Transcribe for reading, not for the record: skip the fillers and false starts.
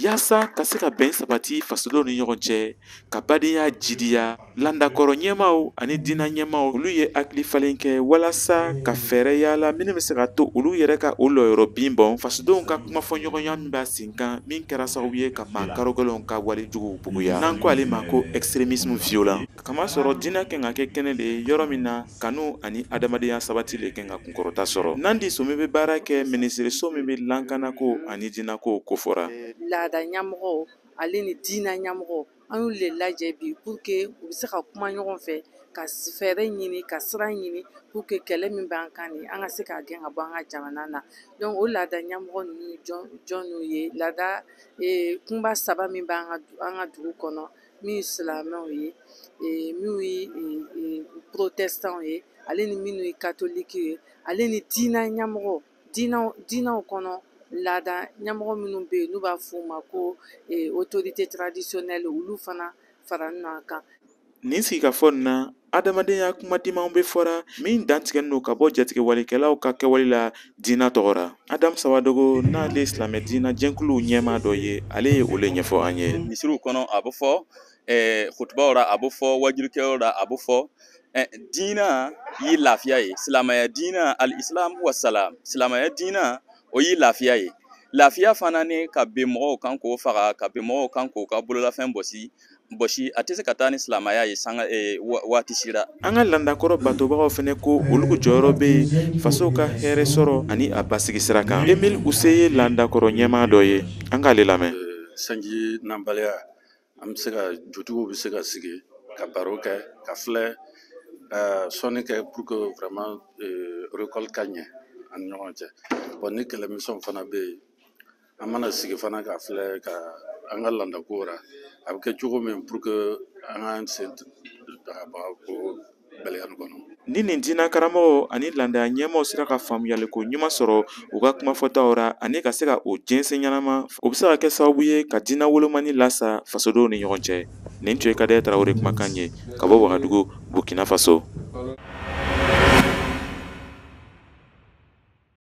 yaasa ka se ka bɛn sabati fasodenw ni ɲɔgɔn cɛ ka badenya jidiya landakɔrɔ ɲɛmaw ani diinɛ ɲɛmaw olu ye hakili falen kɛ walasa ka fɛɛrɛ yaala minnu bɛ se ka to olu yɛrɛ ka o lɔyɔrɔ bin bɔn fasodenw ka kuma fɔ ɲɔgɔnya min b'a sen kan min kɛra sababu ye ka maa karogɛlɛnw ka walejuguw buguya n'an ko ale ma ko extrémisme violent kamasɔrɔ diinɛ kan ka kɛ kɛnɛ de ye yɔrɔ min na kanu ani adamadenya sabati le kan ka kunkɔrɔta sɔrɔ nandi somi bɛ baara kɛ minisiriso min bɛ lankanako ani diinɛko kofɔra laada ɲɛmɔgɔw ale ni diinɛ ɲɛmɔgɔw an y'u le lajɛ bi pour que u bɛ se ka kuma ɲɔgɔn fɛ ka fɛɛrɛ ɲini ka sira ɲini pour que kɛlɛ min b'an kan nin an ka se k'a gɛn ka bɔ an ka jamana na donc o laada ɲɛmɔgɔ ninnu jɔn n'u ye laada kunba saba min b'an ka dugu kɔnɔ min ye silamɛw ye minnu ye protestants ye ale ni minnu ye catholiques ye ale ni diinɛ ɲɛmɔgɔw diinɛw kɔnɔ laada ɲɛmɔgɔ minnu bɛ yen n'u b'a fɔ u ma ko autorité traditionnelle olu fana fara ɲɔgɔn kan. nin sigikafɔ nin na adamadenya kuma dimanw bɛ fɔra min dantigɛlen don ka bɔ jatigɛwalikɛlaw ka kɛwale la diinɛ tɔgɔra adamu sabadogo n'ale silamɛ diinɛ jɛnkuluw ɲɛmaa dɔ ye ale ye o le ɲɛfɔ an ye. misiriw kɔnɔ a bɛ fɔ hutubaw la a bɛ fɔ wajurikɛyɔrɔ la a bɛ fɔ diinɛ ye lafiya ye silamɛya diinɛ al-islam wa salam silamɛya diinɛ o ye lafiya ye lafiya fana ni ka bɛn mɔgɔw kan k'o faga ka bɛn mɔgɔw kan k'o ka bololafɛn bɔsi a tɛ se ka taa ni silamɛya ye waati sira. an ka landakɔrɔ batobagaw fana ko olu jɔyɔrɔ bɛ yen fasow ka hɛrɛ sɔrɔ ani a basigi sira kan. Emile Use ye landakɔrɔ ɲɛmaa dɔ ye an k'ale lamɛn. sanji nabaliya an bɛ se ka jotigiw bɛ se ka sigi ka baro kɛ ka filɛ sɔnni kɛ pour que vraiment récolte ka ɲɛ an ni ɲɔgɔn cɛ bon ni kɛlɛmisɛnw fana bɛ yen an mana sigi fana ka filɛ ka an ka landako ra a bɛ kɛ cogo min pour que an k'an sen ta o bɛlɛya nin kɔnɔ. Ni nin diinɛ karamɔgɔw ani landaya ɲɛmaw sera ka faamuyaliko ɲuman sɔrɔ u ka kumafɔtaw ra ani ka se ka o jɛnsɛn ɲɛnama o bɛ se ka kɛ sababu ye ka diinɛ wolomani lasa fasodenw ni ɲɔgɔn cɛ. Nin tun ye Kadaɲa Tarawele kumakan ye ka bɔ Wagadugu Burkina Faso.